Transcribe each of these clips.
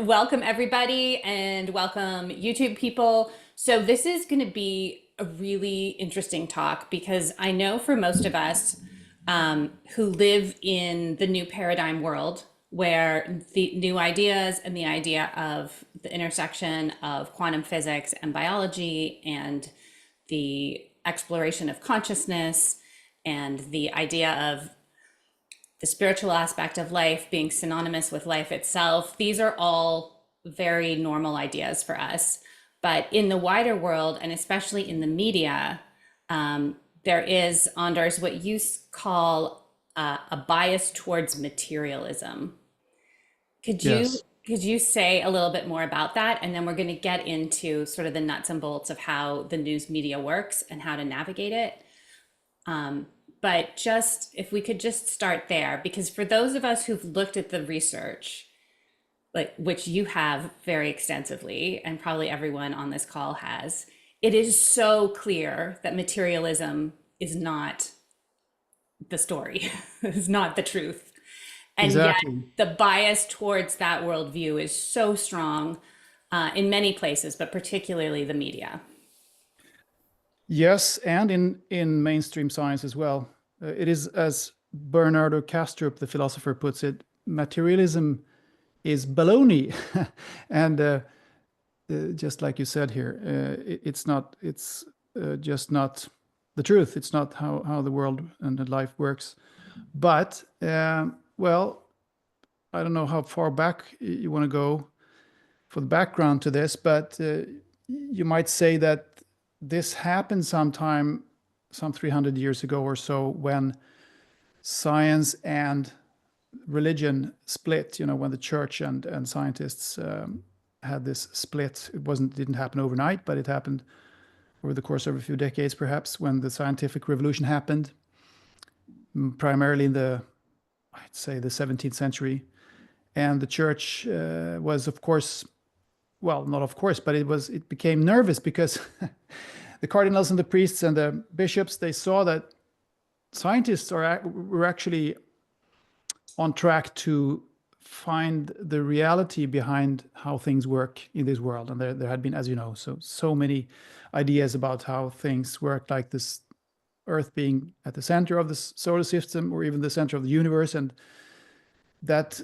Welcome everybody and welcome YouTube people. So this is going to be a really interesting talk because I know for most of us who live in the new paradigm world where the new ideas and the idea of the intersection of quantum physics and biology and the exploration of consciousness and the idea of the spiritual aspect of life being synonymous with life itself, these are all very normal ideas for us. But in the wider world, and especially in the media, there is, Anders, what you call a bias towards materialism. Could you Yes. could you say a little bit more about that? And then we're going to get into sort of the nuts and bolts of how the news media works and how to navigate it. But just if we could just start there, because for those of us who've looked at the research, like which you have very extensively, and probably everyone on this call has, it is so clear that materialism is not the story, is not the truth. And yet Exactly. the bias towards that worldview is so strong in many places, but particularly the media. Yes, and in mainstream science as well. It is, as Bernardo Kastrup, the philosopher, puts it, materialism is baloney. And just like you said here, it's not. It's just not the truth. It's not how the world and the life works. But well, I don't know how far back you want to go for the background to this, but you might say that this happened sometime, some 300 years ago or so, when science and religion split, when the church and scientists had this split. Didn't happen overnight, but it happened over the course of a few decades, perhaps, when the scientific revolution happened, primarily in I'd say, the 17th century. And the church was, of course, well, not of course, but it became nervous because the cardinals and the priests and the bishops, they saw that scientists were actually on track to find the reality behind how things work in this world. And there had been, as you know, so many ideas about how things work, like this Earth being at the center of the solar system, or even the center of the universe, and that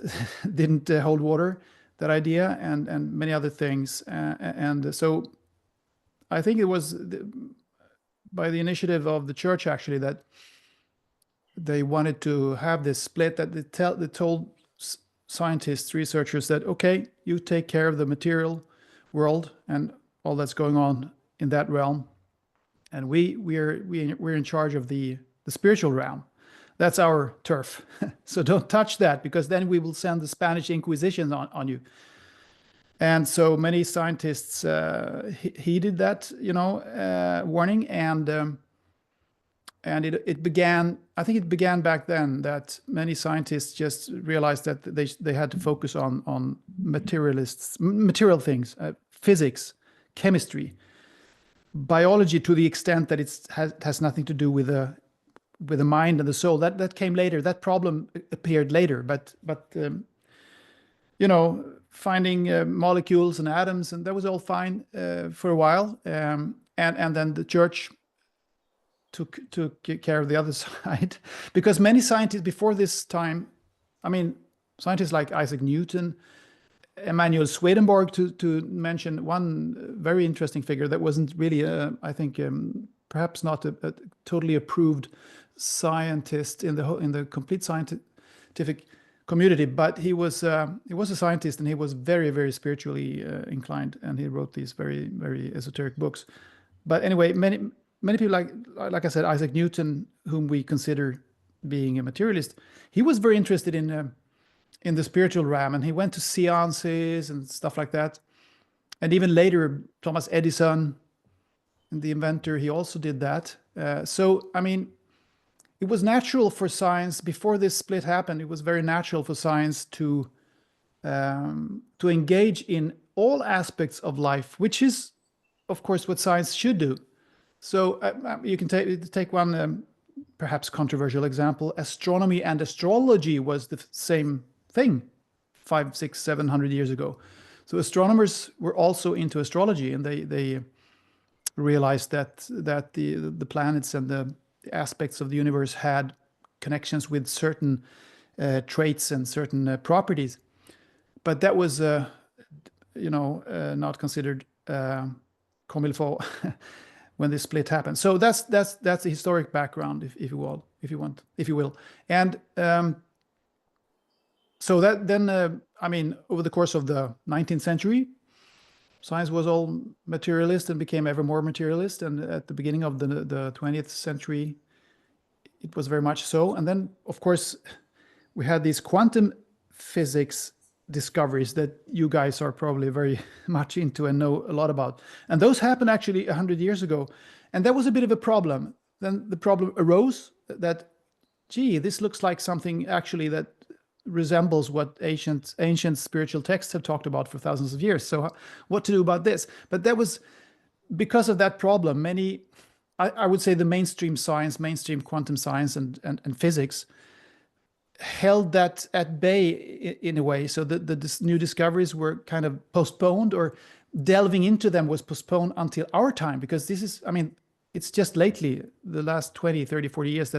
didn't hold water, that idea, and many other things. And so I think it was by the initiative of the church, actually, that they wanted to have this split, that they told scientists, researchers, that, okay, you take care of the material world and all that's going on in that realm, and we're in charge of the spiritual realm. That's our turf. So don't touch that, because then we will send the Spanish Inquisition on you. And so many scientists heeded that, warning, and it began. I think it began back then, that many scientists just realized that they had to focus on material things, physics, chemistry, biology, to the extent that it has nothing to do with the mind and the soul. That came later. That problem appeared later. But finding molecules and atoms, and that was all fine for a while. And then the church took care of the other side, because many scientists before this time, I mean, scientists like Isaac Newton, Emanuel Swedenborg, to mention one very interesting figure that wasn't really, I think, perhaps not a totally approved scientist in the complete scientific community, but he was a scientist, and he was very, very spiritually inclined, and he wrote these very, very esoteric books. But anyway, many people, like I said, Isaac Newton, whom we consider being a materialist, he was very interested in the spiritual realm, and he went to seances and stuff like that. And even later, Thomas Edison, the inventor, he also did that. So I mean, it was natural for science, before this split happened, it was very natural for science to engage in all aspects of life, which is, of course, what science should do. So you can take one perhaps controversial example. Astronomy and astrology was the same thing 500, 600, 700 years ago. So astronomers were also into astrology, and they realized that the planets and the aspects of the universe had connections with certain traits and certain properties. But that was, not considered comme il faut when this split happened. So that's the historic background, if you will. And so that then, over the course of the 19th century, science was all materialist and became ever more materialist. And at the beginning of the 20th century, it was very much so. And then, of course, we had these quantum physics discoveries that you guys are probably very much into and know a lot about. And those happened actually 100 years ago. And that was a bit of a problem. Then the problem arose that, gee, this looks like something actually that resembles what ancient spiritual texts have talked about for thousands of years. So what to do about this? But that was because of that problem. Many, I would say, the mainstream science, mainstream quantum science and physics held that at bay in a way. So the new discoveries were kind of postponed, or delving into them was postponed until our time, because this is, it's just lately, the last 20, 30, 40 years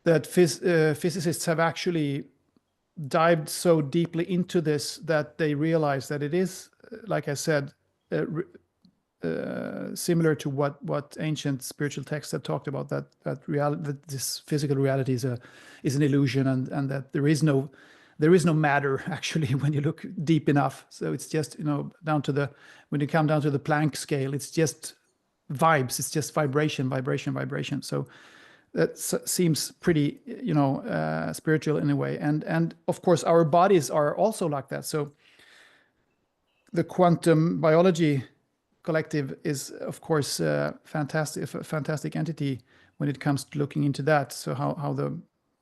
that physicists have actually dived so deeply into this that they realize that it is, like I said, similar to what ancient spiritual texts have talked about, that reality, that this physical reality is an illusion, and that there is no matter actually when you look deep enough. So it's just, down to when you come down to the Planck scale, it's just vibes, it's just vibration. So that seems pretty, spiritual in a way. And of course, our bodies are also like that. So the quantum biology collective is, of course, a fantastic entity when it comes to looking into that. So how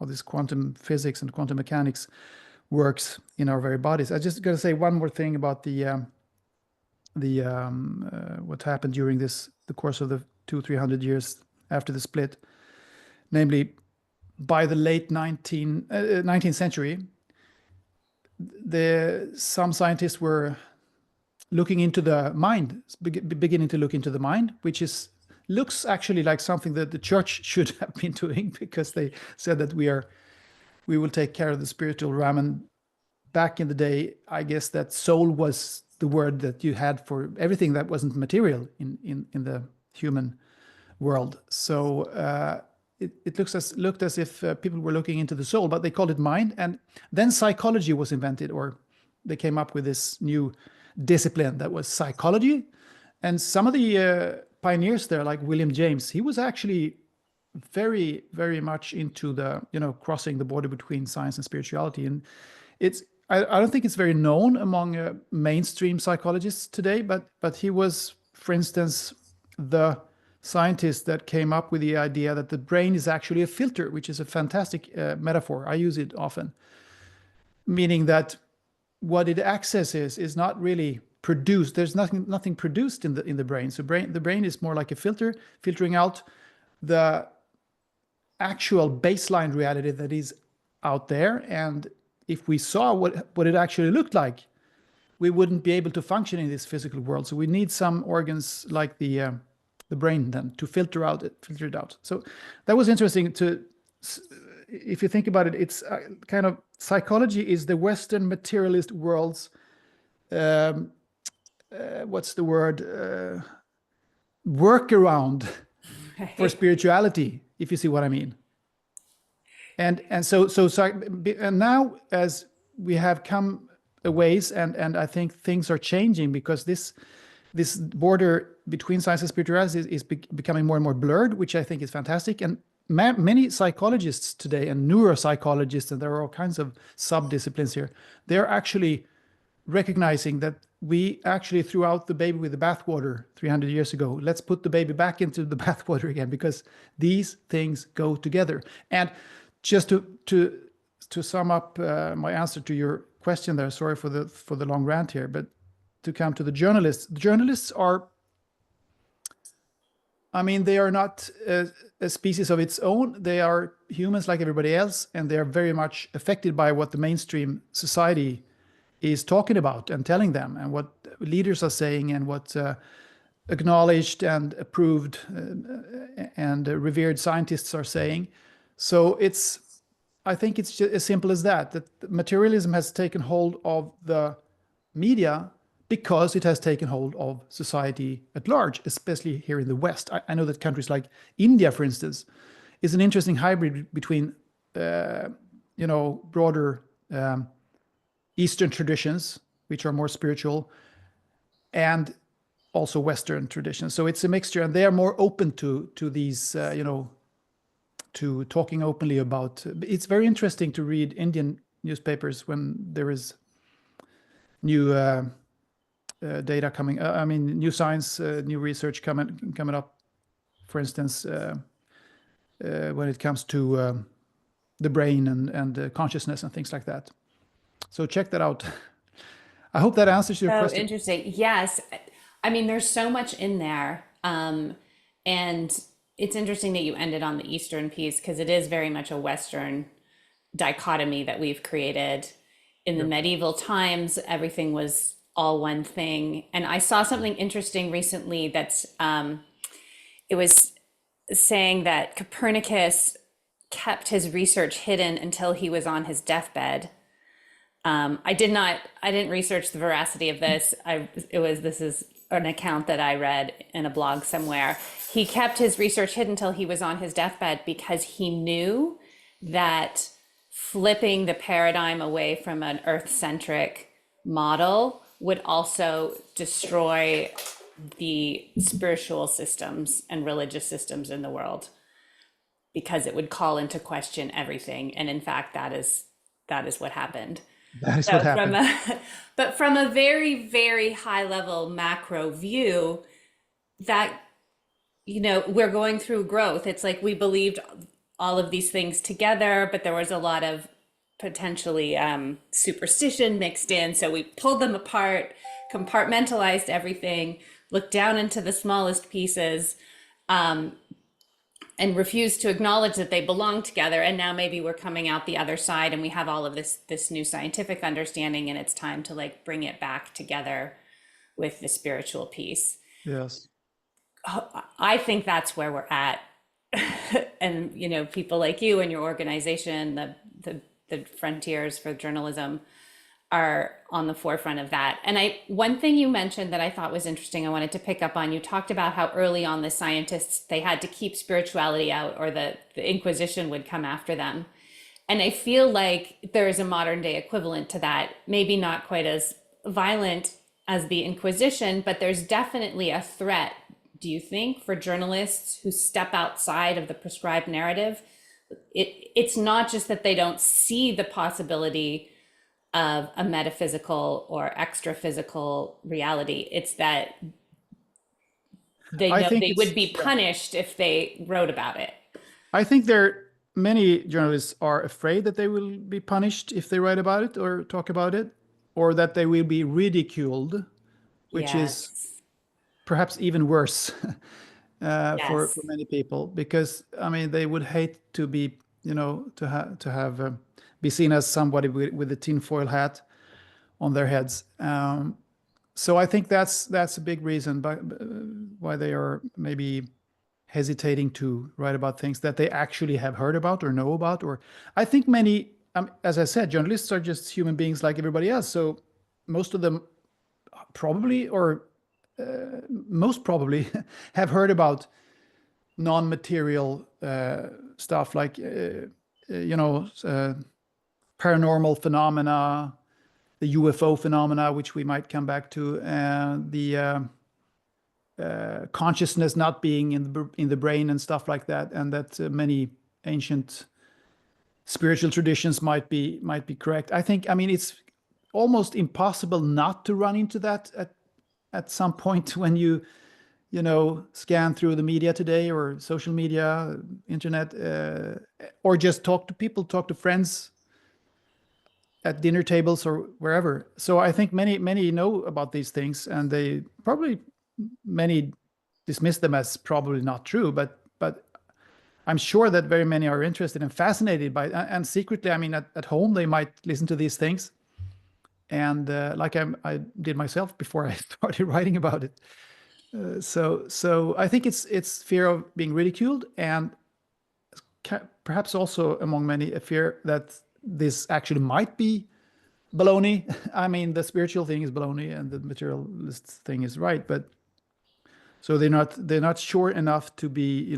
this quantum physics and quantum mechanics works in our very bodies. I just got to say one more thing about what happened during the course of the 200-300 years after the split. Namely, by the late 19th century, some scientists were looking into the mind, beginning to look into the mind, which looks actually like something that the church should have been doing, because they said that we will take care of the spiritual realm. And back in the day, I guess that soul was the word that you had for everything that wasn't material in the human world. So it looked as if people were looking into the soul, but they called it mind. And then psychology was invented, or they came up with this new discipline that was psychology. And some of the pioneers there, like William James, he was actually very, very much into the, crossing the border between science and spirituality. And I don't think it's very known among mainstream psychologists today, but he was, for instance, the scientist that came up with the idea that the brain is actually a filter, which is a fantastic metaphor. I use it often, meaning that what it accesses is not really produced. There's nothing produced in the brain. So the brain is more like a filter, filtering out the actual baseline reality that is out there. And if we saw what it actually looked like, we wouldn't be able to function in this physical world. So we need some organs like the brain then to filter it out. So that was interesting if you think about it. It's kind of, psychology is the Western materialist world's what's the word, workaround for spirituality, if you see what I mean. And now, as we have come a ways, and I think things are changing, because this border between science and spirituality is becoming more and more blurred, which I think is fantastic. And many psychologists today, and neuropsychologists, and there are all kinds of sub-disciplines here, they're actually recognizing that we actually threw out the baby with the bathwater 300 years ago. Let's put the baby back into the bathwater again, because these things go together. And just to sum up my answer to your question there, sorry for the long rant here, but to come to the journalists are, they are not a species of its own. They are humans like everybody else, and they are very much affected by what the mainstream society is talking about and telling them, and what leaders are saying, and what acknowledged and approved and revered scientists are saying. So I think it's just as simple as that materialism has taken hold of the media because it has taken hold of society at large, especially here in the West. I know that countries like India, for instance, is an interesting hybrid between, broader Eastern traditions, which are more spiritual, and also Western traditions. So it's a mixture, and they are more open to these, to talking openly about. It's very interesting to read Indian newspapers when there is new data coming. New science, new research coming up. For instance, when it comes to the brain and consciousness and things like that. So check that out. I hope that answers your So question. interesting. Yes. I mean, there's so much in there. And it's interesting that you ended on the Eastern piece because it is very much a Western dichotomy that we've created. In the medieval times, everything was all one thing. And I saw something interesting recently that's, it was saying that Copernicus kept his research hidden until he was on his deathbed. I didn't research the veracity of this. This is an account that I read in a blog somewhere. He kept his research hidden until he was on his deathbed because he knew that flipping the paradigm away from an earth-centric model would also destroy the spiritual systems and religious systems in the world, because it would call into question everything. And in fact, that is what happened. That is what happened. But from a very, very high level macro view, that, we're going through growth. It's like we believed all of these things together, but there was a lot of potentially superstition mixed in. So we pulled them apart, compartmentalized everything, looked down into the smallest pieces, and refused to acknowledge that they belong together. And now maybe we're coming out the other side and we have all of this new scientific understanding, and it's time to bring it back together with the spiritual piece. Yes. I think that's where we're at. And, people like you and your organization, the Frontiers for Journalism, are on the forefront of that. And one thing you mentioned that I thought was interesting, I wanted to pick up on, you talked about how early on the scientists, they had to keep spirituality out or the Inquisition would come after them. And I feel like there is a modern day equivalent to that, maybe not quite as violent as the Inquisition, but there's definitely a threat, do you think, for journalists who step outside of the prescribed narrative? It's not just that they don't see the possibility of a metaphysical or extra physical reality. It's that they know they would be punished if they wrote about it. I think many journalists are afraid that they will be punished if they write about it or talk about it, or that they will be ridiculed, which is perhaps even worse for many people, because they would hate to be, be seen as somebody with a tinfoil hat on their heads. So I think that's a big reason why they are maybe hesitating to write about things that they actually have heard about or know about. Or I think many, as I said, journalists are just human beings like everybody else. So most of them probably, or most probably, have heard about non-material stuff like, paranormal phenomena, the UFO phenomena, which we might come back to, the consciousness not being in the brain and stuff like that, and that many ancient spiritual traditions might be correct. I think, it's almost impossible not to run into that at some point when you scan through the media today, or social media, internet, or just talk to friends at dinner tables or wherever. So I think many know about these things, and they probably, many dismiss them as probably not true, but I'm sure that very many are interested and fascinated by it. And secretly, at home, they might listen to these things and like I did myself before I started writing about it. So I think it's fear of being ridiculed, and perhaps also among many a fear that this actually might be baloney. I mean, the spiritual thing is baloney, and the materialist thing is right, but so they're not sure enough to be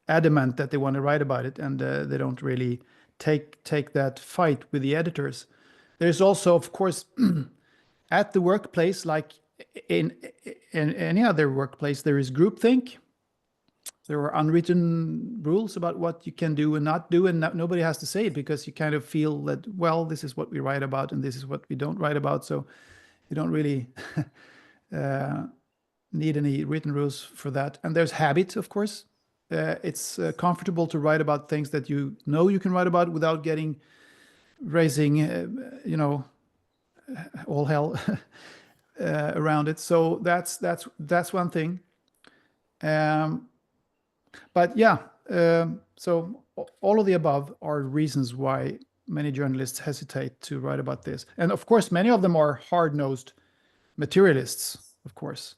adamant that they want to write about it, and they don't really take that fight with the editors. There's also, of course, at the workplace, like in any other workplace, there is groupthink. There are unwritten rules about what you can do and not do, and nobody has to say it, because you kind of feel that, well, this is what we write about and this is what we don't write about. So you don't really need any written rules for that. And there's habit, of course. It's comfortable to write about things that you know you can write about without raising all hell around it. So that's one thing. But yeah, so all of the above are reasons why many journalists hesitate to write about this. And of course, many of them are hard-nosed materialists, of course.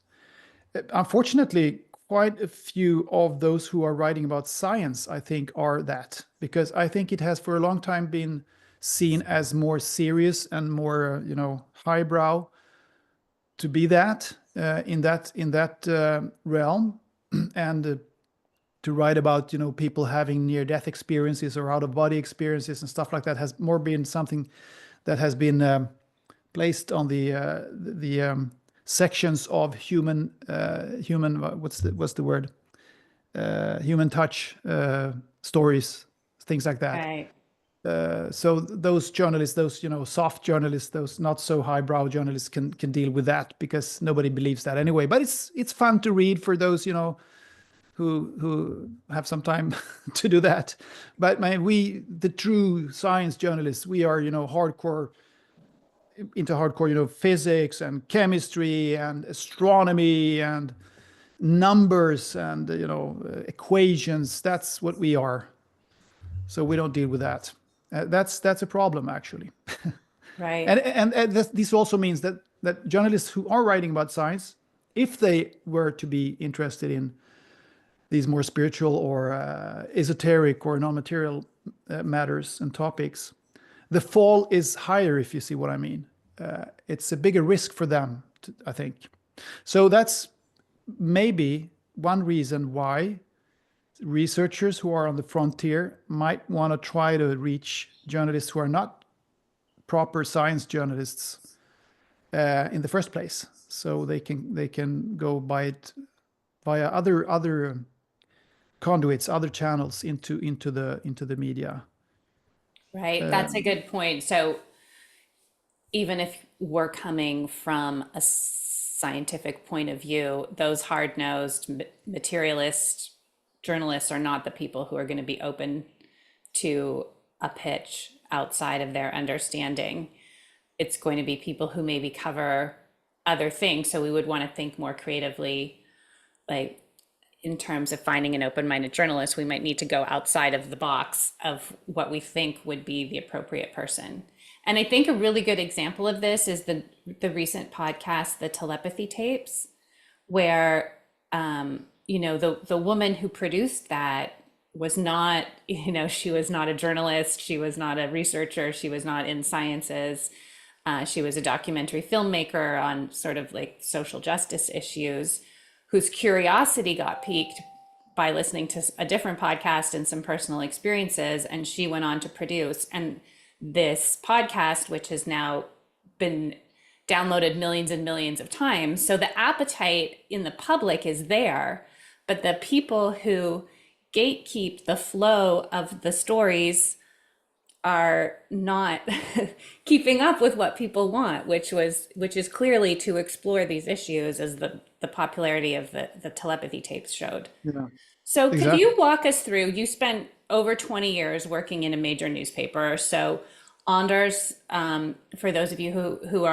Unfortunately, quite a few of those who are writing about science, I think, are that, because I think it has for a long time been seen as more serious and more, highbrow to be that in that realm, and to write about people having near-death experiences or out-of-body experiences and stuff like that has more been something that has been placed on the sections of human what's the word, human touch stories, things like that. Right. So those journalists, those soft journalists, those not so highbrow journalists can deal with that, because nobody believes that anyway. But it's fun to read for those who have some time to do that. But the true science journalists, we are hardcore into hardcore physics and chemistry and astronomy and numbers and equations. That's what we are. So we don't deal with that. That's a problem, actually. Right. And this also means that journalists who are writing about science, if they were to be interested in these more spiritual or esoteric or non-material matters and topics, the fall is higher, if you see what I mean. It's a bigger risk for them, I think. So that's maybe one reason why researchers who are on the frontier might want to try to reach journalists who are not proper science journalists in the first place, so they can go by it via other conduits, other channels into the media. Right. That's a good point. So even if we're coming from a scientific point of view, those hard-nosed materialist journalists are not the people who are going to be open to a pitch outside of their understanding. It's going to be people who maybe cover other things. So we would want to think more creatively, like in terms of finding an open-minded journalist, we might need to go outside of the box of what we think would be the appropriate person. And I think a really good example of this is the recent podcast, the telepathy tapes, where the woman who produced that was not, she was not a journalist, she was not a researcher, she was not in sciences. She was a documentary filmmaker on sort of like social justice issues, whose curiosity got piqued by listening to a different podcast and some personal experiences. And she went on to produce this podcast, which has now been downloaded millions and millions of times. So the appetite in the public is there, but the people who gatekeep the flow of the stories are not keeping up with what people want, which is clearly to explore these issues, as the popularity of the telepathy tapes showed. Yeah, So could exactly. you walk us through, you spent over 20 years working in a major newspaper. So Anders, for those of you who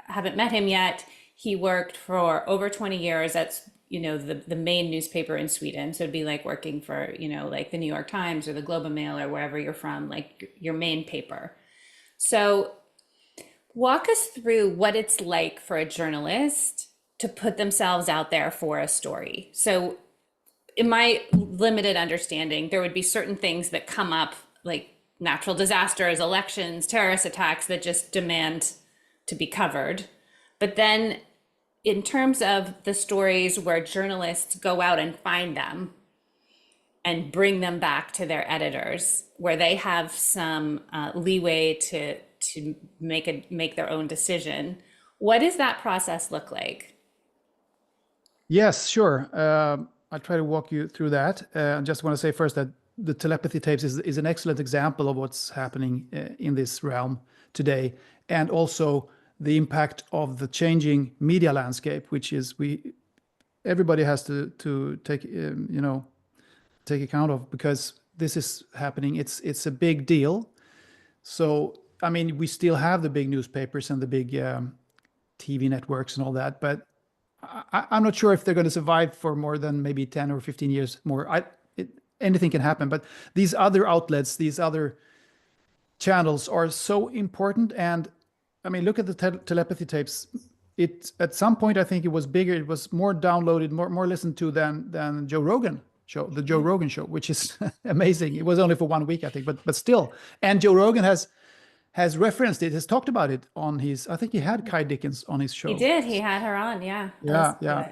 haven't met him yet, he worked for over 20 years at the main newspaper in Sweden. So it'd be like working for like the New York Times or the Globe and Mail or wherever you're from, like your main paper. So Walk us through what it's like for a journalist to put themselves out there for a story. So, in my limited understanding, there would be certain things that come up, like natural disasters, elections, terrorist attacks, that just demand to be covered. But then, in terms of the stories where journalists go out and find them and bring them back to their editors, where they have some leeway to make their own decision, what does that process look like? Yes, sure. I'll try to walk you through that. I just want to say first that the telepathy tapes is an excellent example of what's happening in this realm today, and also the impact of the changing media landscape, which is everybody has to take take account of, because this is happening. It's a big deal. So I mean, we still have the big newspapers and the big TV networks and all that, but I'm not sure if they're going to survive for more than maybe 10 or 15 years more. Anything can happen, but these other outlets, these other channels are so important. And I mean, look at the telepathy tapes. It at some point, I think it was bigger. It was more downloaded, more listened to than Joe Rogan show, the Joe Rogan show, which is amazing. It was only for 1 week, I think, but still. And Joe Rogan has referenced it, has talked about it on his, I think he had Kai Dickens on his show. He did. He had her on. Yeah. Yeah.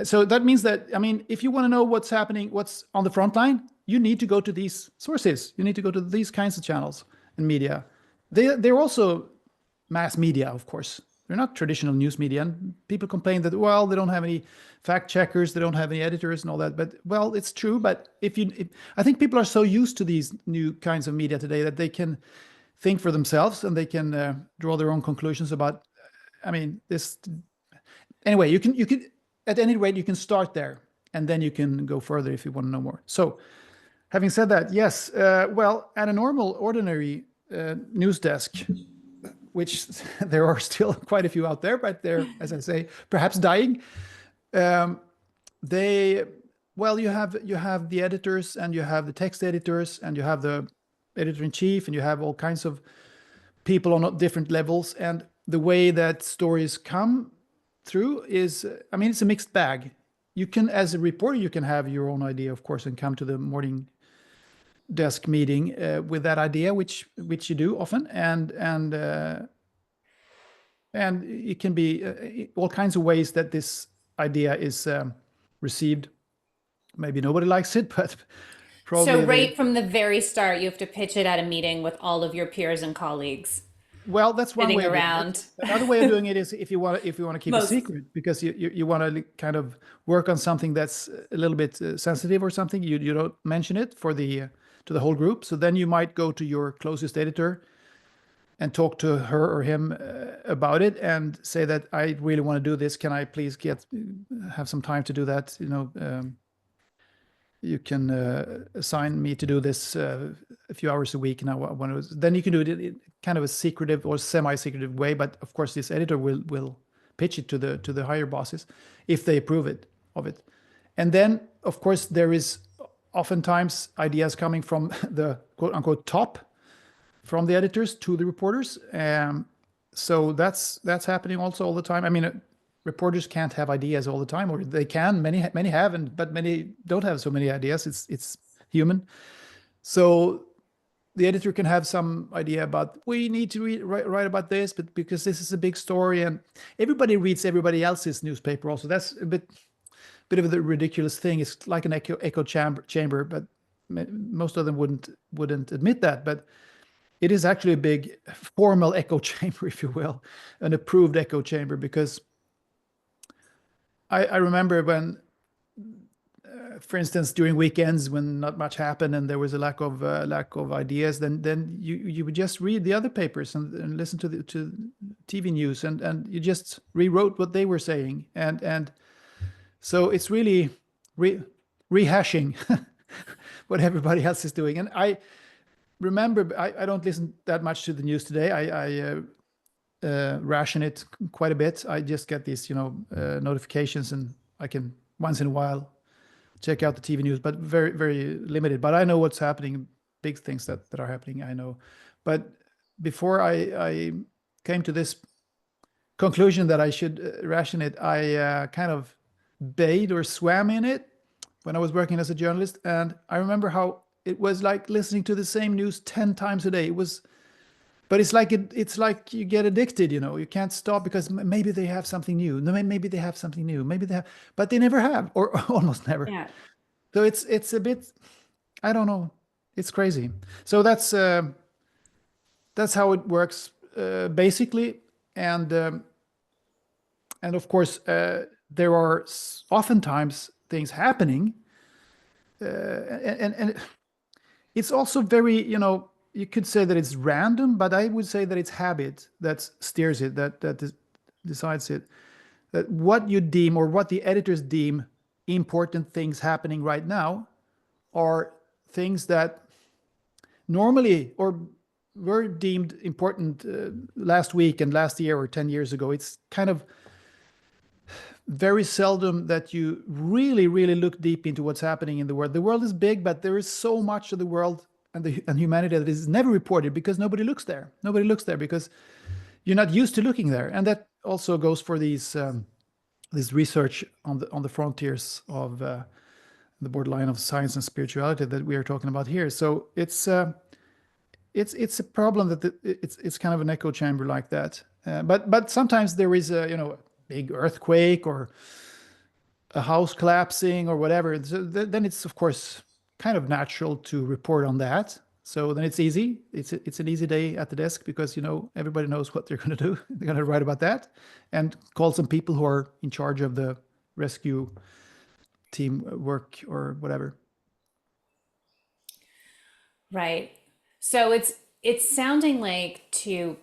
So that means that, I mean, if you want to know what's happening, what's on the front line, you need to go to these sources. You need to go to these kinds of channels and media. They're also mass media, of course. They're not traditional news media. And people complain that, well, they don't have any fact checkers, they don't have any editors and all that. But, well, it's true. But I think people are so used to these new kinds of media today that they can think for themselves and they can draw their own conclusions about, I mean, this. Anyway, you can at any rate, you can start there and then you can go further if you want to know more. So having said that, yes, well, at a normal, ordinary news desk, which there are still quite a few out there, but they're, as I say, perhaps dying. You have the editors and you have the text editors and you have the editor-in-chief and you have all kinds of people on different levels. And the way that stories come through is, I mean, it's a mixed bag. You can, as a reporter, you can have your own idea, of course, and come to the morning desk meeting with that idea, which you do often, and it can be all kinds of ways that this idea is received. Maybe nobody likes it, but probably. So right from the very start, you have to pitch it at a meeting with all of your peers and colleagues. Well, that's one Sitting way of doing around. it. Another way of doing it is if you want to keep a secret, because you want to kind of work on something that's a little bit sensitive or something. You don't mention it to the whole group. So then you might go to your closest editor and talk to her or him about it and say that I really want to do this. Can I please have some time to do that? You can assign me to do this a few hours a week now. Then you can do it in kind of a secretive or semi-secretive way. But of course, this editor will pitch it to the higher bosses if they approve of it. And then, of course, there is oftentimes ideas coming from the quote unquote top, from the editors to the reporters. So that's happening also all the time. I mean, reporters can't have ideas all the time, or they can. Many have, but many don't have so many ideas. It's human. So the editor can have some idea about, we need to write about this, but because this is a big story, and everybody reads everybody else's newspaper also. That's a bit of the ridiculous thing. It's like an echo chamber, but most of them wouldn't admit that. But it is actually a big formal echo chamber, if you will, an approved echo chamber, because I remember when, for instance, during weekends when not much happened and there was a lack of ideas, then you would just read the other papers and listen to TV news and you just rewrote what they were saying, and so it's really rehashing what everybody else is doing. And I remember I don't listen that much to the news today. I ration it quite a bit. I just get these, notifications, and I can once in a while check out the TV news, but very, very limited. But I know what's happening, big things that are happening, I know. But before I came to this conclusion that I should ration it, I kind of bathed or swam in it when I was working as a journalist. And I remember how it was like listening to the same news 10 times a day. But it's like you get addicted, you can't stop because maybe they have something new. No, maybe they have something new. Maybe they have, but they never have, or almost never. Yeah. So it's a bit, I don't know. It's crazy. So that's how it works, basically. And of course, there are oftentimes things happening, and it's also very, you could say that it's random, but I would say that it's habit that steers it, that decides it. That what you deem or what the editors deem important things happening right now are things that normally or were deemed important last week and last year or 10 years ago. It's kind of very seldom that you really, really look deep into what's happening in the world. The world is big, but there is so much of the world and humanity that is never reported because nobody looks there. Nobody looks there because you're not used to looking there. And that also goes for this research on the frontiers of the borderline of science and spirituality that we are talking about here. So it's a problem that it's kind of an echo chamber like that. But sometimes there is a big earthquake or a house collapsing or whatever. So then it's of course kind of natural to report on that. So then it's easy. It's an easy day at the desk because everybody knows what they're going to do. They're going to write about that and call some people who are in charge of the rescue team work or whatever. Right. So it's sounding like to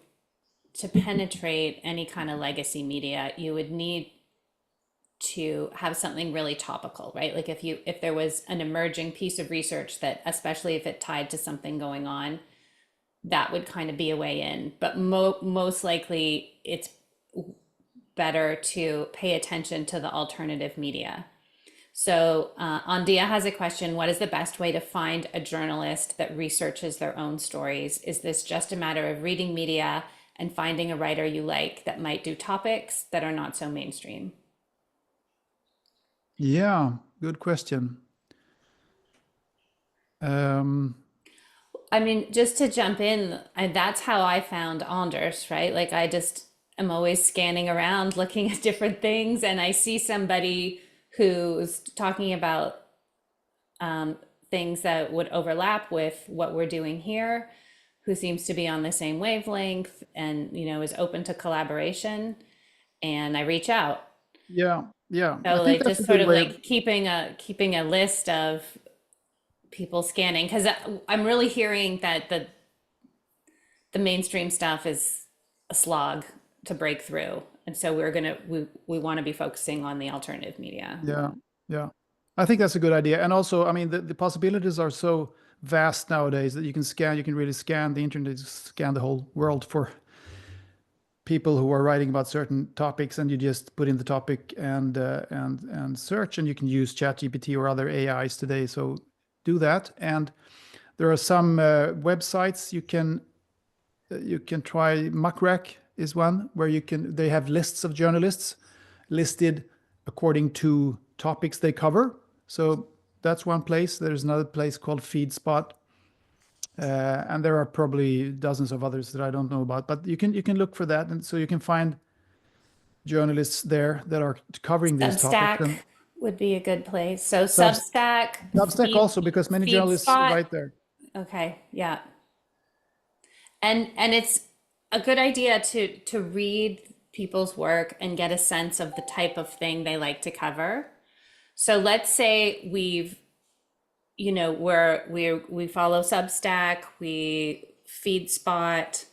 penetrate any kind of legacy media, you would need to have something really topical, right? Like if there was an emerging piece of research that, especially if it tied to something going on, that would kind of be a way in. But most likely it's better to pay attention to the alternative media. So Andia has a question. What is the best way to find a journalist that researches their own stories? Is this just a matter of reading media and finding a writer you like that might do topics that are not so mainstream? Yeah, good question. I mean, just to jump in, that's how I found Anders, right? Like I just am always scanning around looking at different things and I see somebody who's talking about things that would overlap with what we're doing here, who seems to be on the same wavelength and is open to collaboration, and I reach out. Yeah, yeah. I So think like that's a just sort good of way of, like keeping a list of people scanning, because I'm really hearing that the mainstream stuff is a slog to break through, and so we want to be focusing on the alternative media. yeah. I think that's a good idea. And also, I mean, the possibilities are so vast nowadays that you can really scan the internet, scan the whole world for people who are writing about certain topics, and you just put in the topic and search, and you can use ChatGPT or other AIs today. So do that. And there are some websites you can try. Muckrack is one where they have lists of journalists listed according to topics they cover. So that's one place. There's another place called FeedSpot. And there are probably dozens of others that I don't know about, but you can look for that, and so you can find journalists there that are covering these topics. Substack And would be a good place. So Subs- Substack, Substack also, because many journalists FeedSpot. write there. Okay, yeah. And it's a good idea to read people's work and get a sense of the type of thing they like to cover. So let's say we follow Substack, we FeedSpot.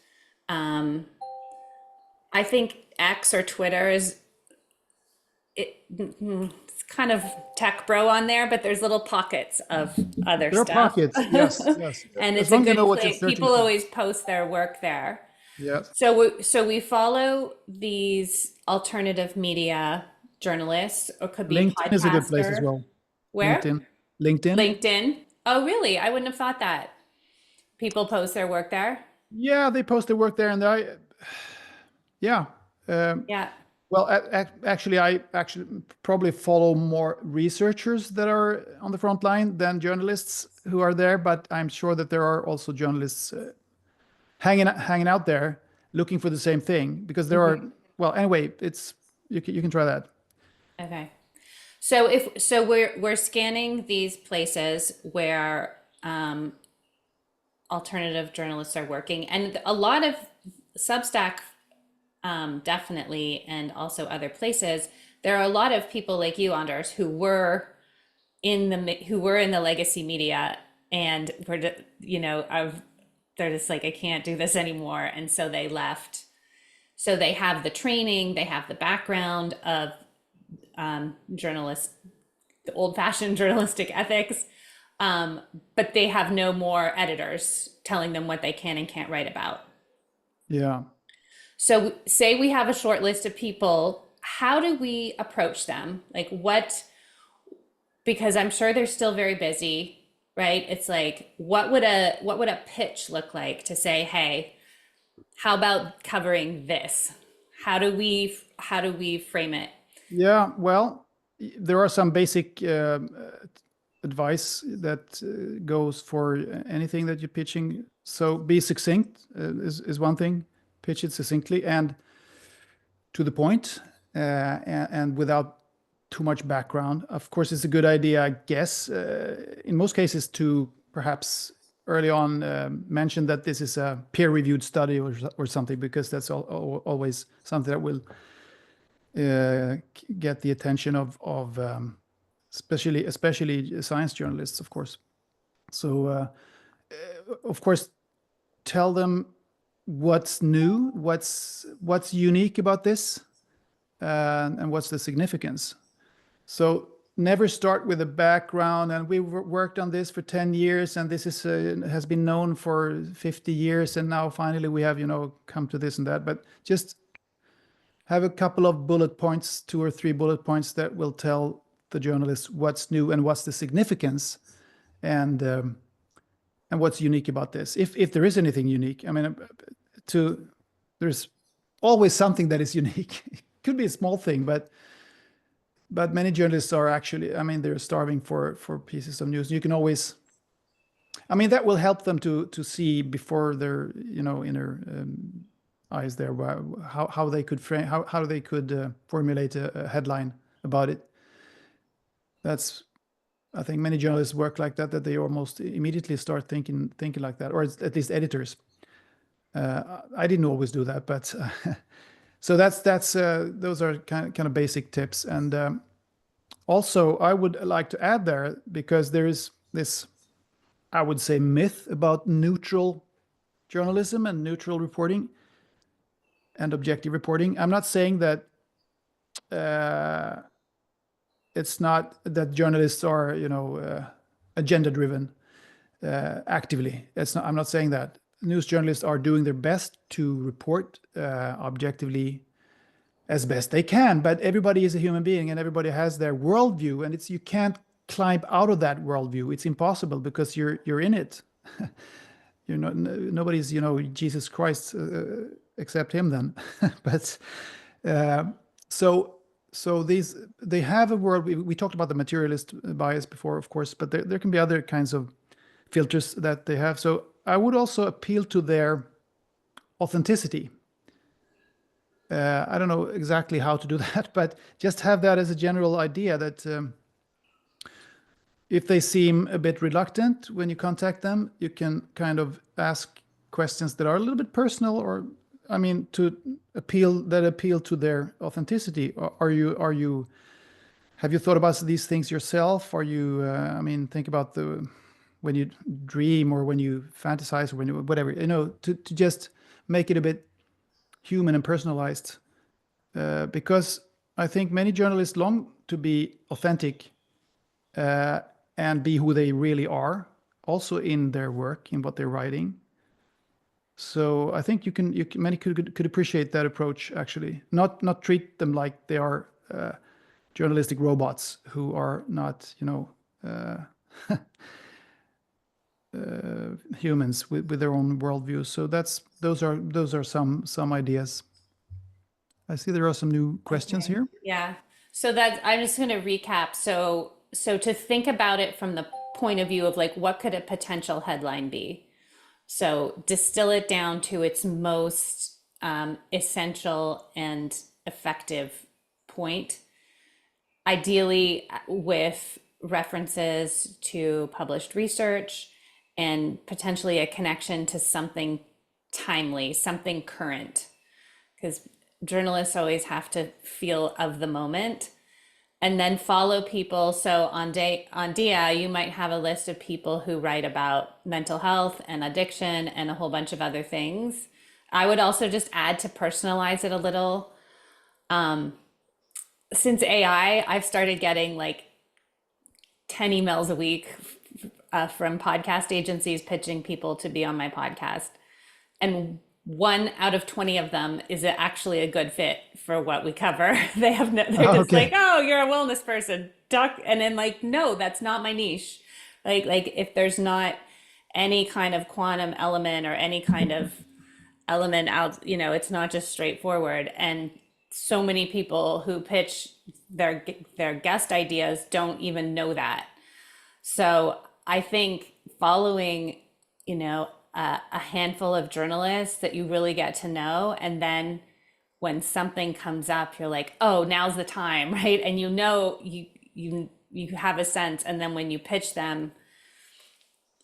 I think X or Twitter it's kind of tech bro on there, but there's little pockets of other There are stuff. pockets, yes. And As it's a long as you good know what you're place. searching People for. always post their work there. Yes. So we follow these alternative media journalists, or could be LinkedIn is a good place as podcaster. well. Where? LinkedIn. LinkedIn. Oh, really? I wouldn't have thought that. People post their work there. Yeah, they post their work there, and Yeah. Yeah. Well, actually, I actually probably follow more researchers that are on the front line than journalists who are there, but I'm sure that there are also journalists hanging out there looking for the same thing because there are, Mhm. well, anyway, you can try that. Okay. So we're scanning these places where alternative journalists are working, and a lot of Substack, definitely, and also other places. There are a lot of people like you, Anders, who were in the legacy media, and they're just like, I can't do this anymore, and so they left. So they have the training, they have the background of journalist, the old-fashioned journalistic ethics, um, but they have no more editors telling them what they can and can't write about. Yeah. So, say we have a short list of people, how do we approach them? Like, what, because I'm sure they're still very busy, right? It's like, what would a pitch look like to say, hey, how about covering this? How do we frame it? Yeah. Well, there are some basic advice that goes for anything that you're pitching. So be succinct is one thing. Pitch it succinctly and to the point, and without too much background. Of course, it's a good idea, I guess, in most cases, to perhaps early on mention that this is a peer-reviewed study or something, because that's always something that will get the attention of especially science journalists, of course. So, of course, tell them what's new, what's unique about this, and what's the significance. So never start with a background and we worked on this for 10 years and this is has been known for 50 years and now finally we have come to this and that, but just have a couple of bullet points, 2 or 3 bullet points that will tell the journalist what's new and what's the significance, and what's unique about this, if there is anything unique. I mean, there's always something that is unique. It could be a small thing, but many journalists are actually, I mean, they're starving for pieces of news. You can always, I mean, that will help them to see before their inner eyes there, how they could frame, how they could formulate a headline about it. That's, I think many journalists work like that they almost immediately start thinking like that, or at least editors. I didn't always do that, but so that's those are kind of basic tips. And also, I would like to add there, because there is this, I would say, myth about neutral journalism and neutral reporting and objective reporting. I'm not saying that it's not that journalists are, agenda driven actively. It's not. I'm not saying that. News journalists are doing their best to report objectively as best they can, but everybody is a human being and everybody has their worldview, and you can't climb out of that worldview. It's impossible because you're in it. You're not, nobody's Jesus Christ except him then. But uh, so these, they have a world. We talked about the materialist bias before, of course, but there can be other kinds of filters that they have. So I would also appeal to their authenticity. I don't know exactly how to do that, but just have that as a general idea that if they seem a bit reluctant when you contact them, you can kind of ask questions that are a little bit personal, or, I mean, to appeal to their authenticity. Have you thought about these things yourself? Are you, I mean, think about when you dream or when you fantasize or when you, whatever, to just make it a bit human and personalized, because I think many journalists long to be authentic and be who they really are, also in their work, in what they're writing. So I think many could appreciate that approach, actually. Not treat them like they are journalistic robots who are not, humans with their own worldview. So those are some ideas. I see there are some new questions Okay. here. Yeah. So that I'm just going to recap. So to think about it from the point of view of like what could a potential headline be? So distill it down to its most essential and effective point, ideally with references to published research and potentially a connection to something timely, something current, because journalists always have to feel of the moment. And then follow people. So on Dia, you might have a list of people who write about mental health and addiction and a whole bunch of other things. I would also just add to personalize it a little. Since AI, I've started getting like 10 emails a week from podcast agencies pitching people to be on my podcast. And 1 out of 20 of them is actually a good fit for what we cover. They're just like, Okay. oh, you're a wellness person, doc. And then like, no, that's not my niche. Like if there's not any kind of quantum element or any kind of element out, it's not just straightforward. And so many people who pitch their guest ideas don't even know that. So I think following, a handful of journalists that you really get to know, and then when something comes up, you're like, oh, now's the time, right? And you have a sense, and then when you pitch them,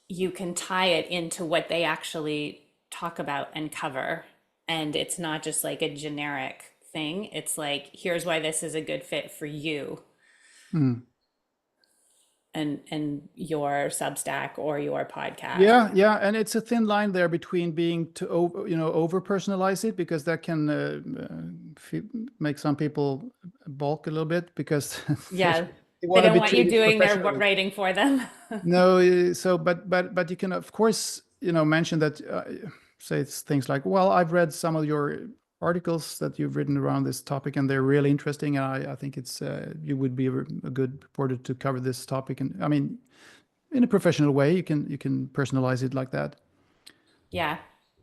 you can tie it into what they actually talk about and cover. And it's not just like a generic thing. It's like, here's why this is a good fit for you Mm. and your Substack or your podcast. Yeah, and it's a thin line there between being to over personalize it, because that can make some people balk a little bit because Yeah. they They want to don't be want you treated doing their professionally. writing for them. No, so but you can of course mention that say it's things like, well, I've read some of your articles that you've written around this topic and they're really interesting, and I think it's you would be a good reporter to cover this topic. And I mean, in a professional way, you can personalize it like that. Yeah.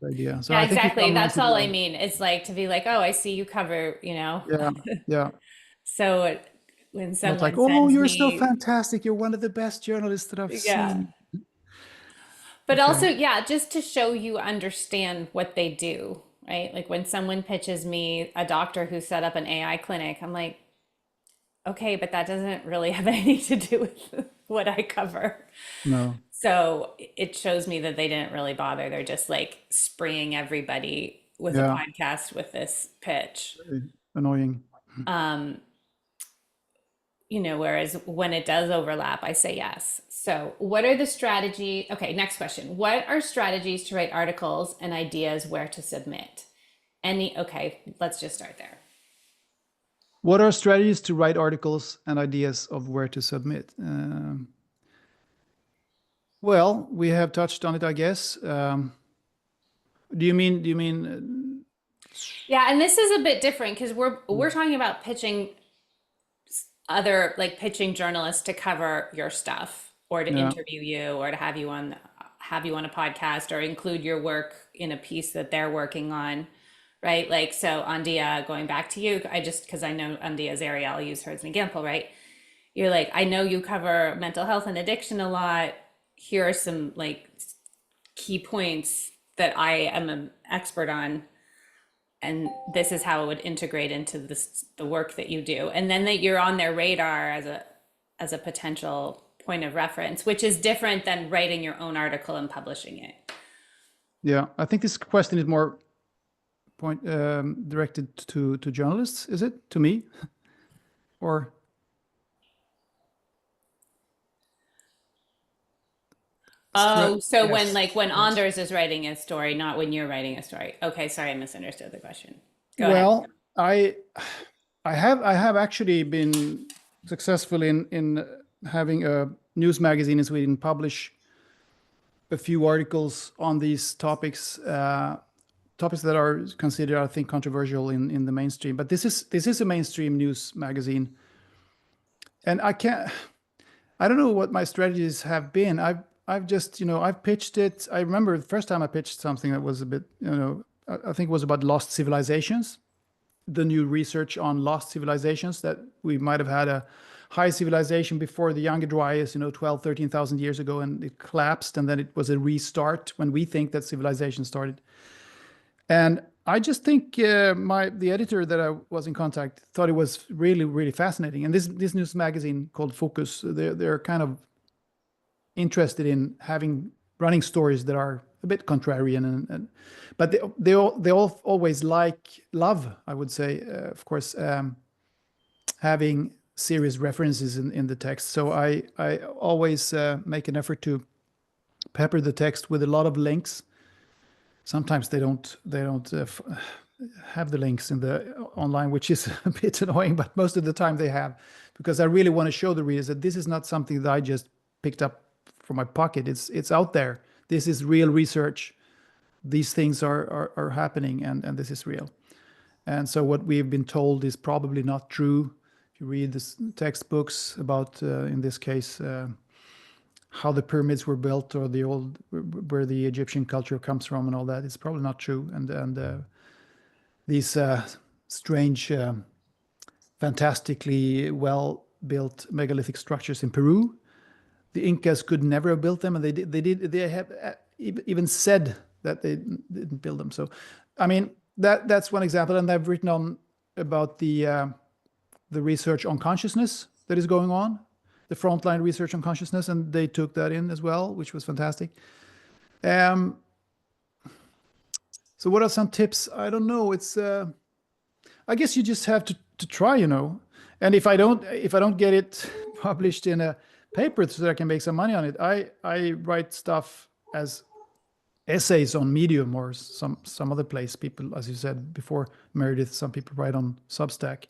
Idea. So Yeah, I think you exactly. come That's onto all I the mean. It's like to be like, oh, I see you cover. yeah, yeah. So when Not like, someone oh, sends you're so me, fantastic. You're one of the best journalists that I've yeah. seen. But Okay. also, yeah, just to show you understand what they do, right? Like when someone pitches me a doctor who set up an AI clinic, I'm like, okay, but that doesn't really have anything to do with what I cover. No. So it shows me that they didn't really bother. They're just like spraying everybody with a Yeah. podcast with this pitch. Annoying. Whereas when it does overlap, I say yes. So, what are the strategy? Okay, next question. What are strategies to write articles and ideas where to submit? Okay, let's just start there. What are strategies to write articles and ideas of where to submit? Well, we have touched on it, I guess. Do you mean Yeah, and this is a bit different because we're talking about pitching pitching journalists to cover your stuff or to yeah, interview you or to have you on a podcast or include your work in a piece that they're working on, right? Like so on Dia, going back to you, because I know on Dia's area, I'll use her as an example, right? You're like, I know you cover mental health and addiction a lot. Here are some like key points that I am an expert on, and this is how it would integrate into the work that you do, and then that you're on their radar as a potential point of reference, which is different than writing your own article and publishing it. yeah. I think this question is more directed to journalists. Is it to me, or Oh, so when yes? like when Yes. Anders is writing a story, not when you're writing a story. Okay, sorry, I misunderstood the question. Go ahead. Well, I have actually been successful in having a news magazine in Sweden publish a few articles on these topics, topics that are considered, I think, controversial in the mainstream. But this is a mainstream news magazine, and I don't know what my strategies have been. I've just I've pitched it. I remember the first time I pitched something that was a bit I think it was about lost civilizations. the new research on lost civilizations, that we might have had a high civilization before the Younger Dryas, 12, 13,000 years ago, and it collapsed, and then it was a restart when we think that civilization started. And I just think the editor that I was in contact thought it was really, really fascinating. And this news magazine called Focus, they're kind of interested in running stories that are a bit contrarian, but they all always love, I would say, of course, having serious references in the text. So I always make an effort to pepper the text with a lot of links. Sometimes they don't have the links in the online, which is a bit annoying, but most of the time they have, because I really want to show the readers that this is not something that I just picked up from my pocket. It's out there. This is real research. These things are happening, and this is real. And so what we've been told is probably not true. If you read the textbooks about, in this case, how the pyramids were built, or where the Egyptian culture comes from and all that, it's probably not true. And these strange, fantastically well-built megalithic structures in Peru, the Incas could never have built them, and they have even said that they didn't build them. So, I mean, that's one example. And I've written on about the research on consciousness that is going on, the frontline research on consciousness, and they took that in as well, which was fantastic. So what are some tips? I don't know. It's I guess you just have to try, And if I don't get it published in a paper so that I can make some money on it, I write stuff as essays on Medium or some other place. People, as you said before, Meredith, some people write on Substack.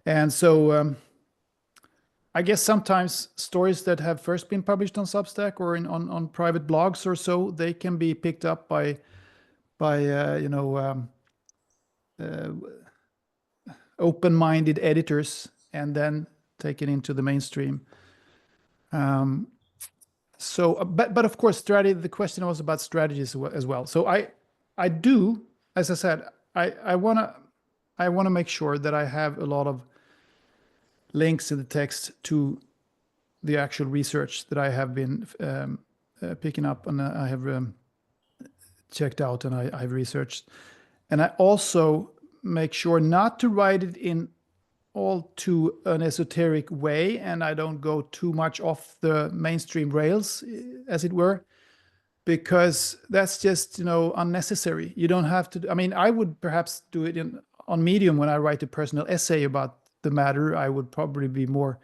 And so I guess sometimes stories that have first been published on Substack or on private blogs or so, they can be picked up by open-minded editors and then taken into the mainstream. So, but of course, strategy. The question was about strategies as well. So I do, as I said, I wanna make sure that I have a lot of links in the text to the actual research that I have been picking up, and I have checked out, and I've researched, and I also make sure not to write it in all too an esoteric way, and I don't go too much off the mainstream rails, as it were, because that's just unnecessary. You don't have to. I mean, I would perhaps do it on Medium when I write a personal essay about the matter. I would probably be more,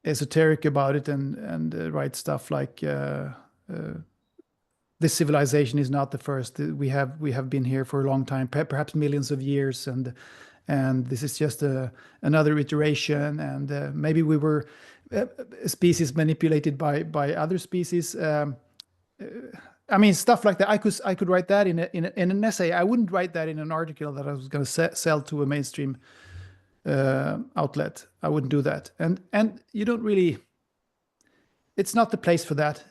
esoteric about it and write stuff like this civilization is not the first. We have been here for a long time, perhaps millions of years, and this is just another iteration, and maybe we were a species manipulated by other species. I mean, stuff like that. I could write that in an essay. I wouldn't write that in an article that I was going to sell to a mainstream outlet. I wouldn't do that. And you don't really. It's not the place for that,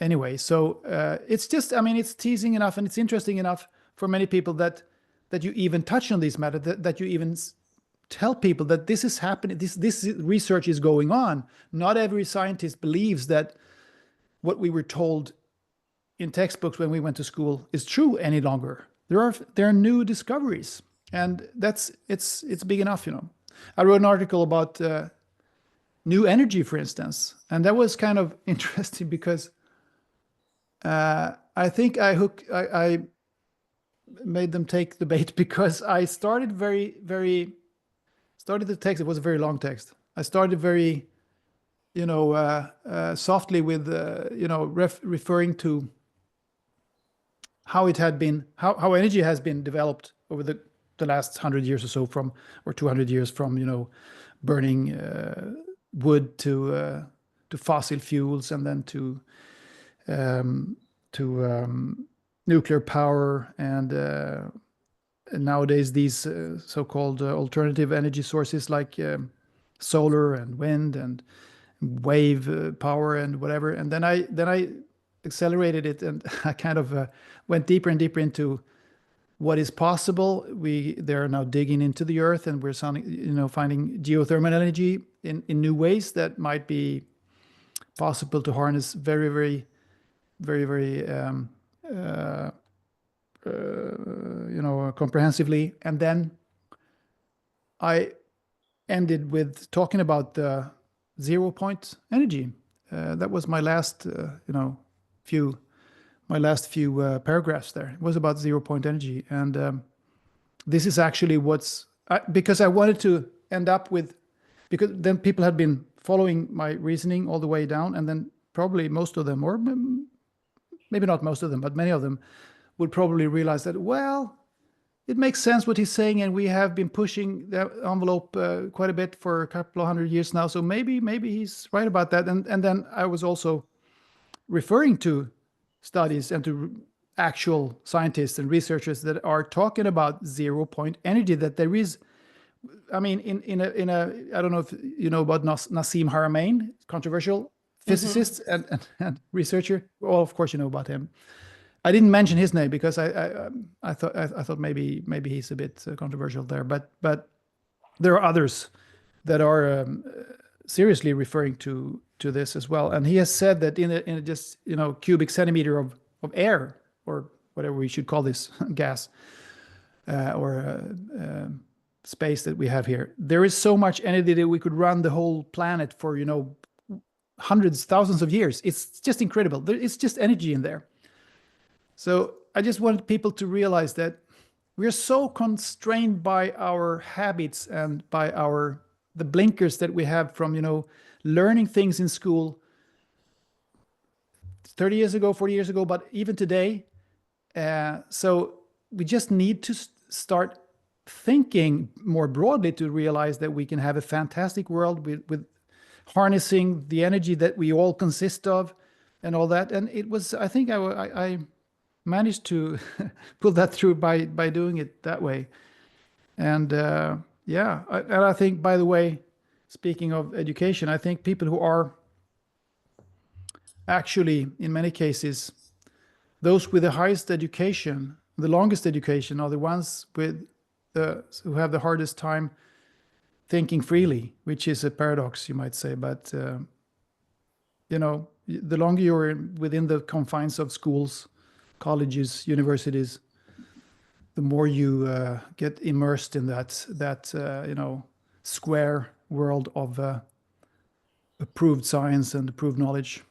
anyway. So it's just. I mean, it's teasing enough, and it's interesting enough for many people that you even touch on these matters, that you even tell people that this is happening, this research is going on. Not every scientist believes that what we were told in textbooks when we went to school is true any longer. There are new discoveries, and it's big enough, I wrote an article about new energy, for instance, and that was kind of interesting because I think I made them take the bait, because I started started the text. It was a very long text. I started very, softly with, referring to how it had been, how energy has been developed over the last 100 years or so, or 200 years, from, burning wood to fossil fuels, and then to nuclear power, and nowadays these so-called alternative energy sources like solar and wind and wave power and whatever. And then I accelerated it, and I kind of went deeper and deeper into what is possible. They're now digging into the earth, and we're finding geothermal energy in new ways that might be possible to harness very, very, very, very comprehensively. And then I ended with talking about the 0 point energy. That was my last, few paragraphs there. It was about 0 point energy, and this is actually because I wanted to end up with, because then people had been following my reasoning all the way down, and then probably most of them, or maybe not most of them, but many of them would probably realize that, well, it makes sense what he's saying, and we have been pushing the envelope quite a bit for a couple of 100 years now. So maybe he's right about that. And then I was also referring to studies and to actual scientists and researchers that are talking about 0 point energy. That there is, I mean, in a I don't know if you know about Nassim Haramein, controversial physicist and researcher. Well, of course you know about him. I didn't mention his name because I thought maybe he's a bit controversial there, but there are others that are seriously referring to this as well. And he has said that in a just cubic centimeter of air, or whatever we should call this gas or space that we have here, there is so much energy that we could run the whole planet for hundreds, thousands of years. It's just incredible. It's just energy in there. So I just wanted people to realize that we're so constrained by our habits and by the blinkers that we have from learning things in school 30 years ago, 40 years ago, but even today. So we just need to start thinking more broadly to realize that we can have a fantastic world with harnessing the energy that we all consist of and all that. And it was, I think I managed to pull that through by doing it that way. And I think, by the way, speaking of education, I think people who are actually, in many cases, those with the highest education, the longest education, are the ones who have the hardest time thinking freely, which is a paradox, you might say. But the longer you're within the confines of schools, colleges, universities, the more you get immersed in that square world of approved science and approved knowledge.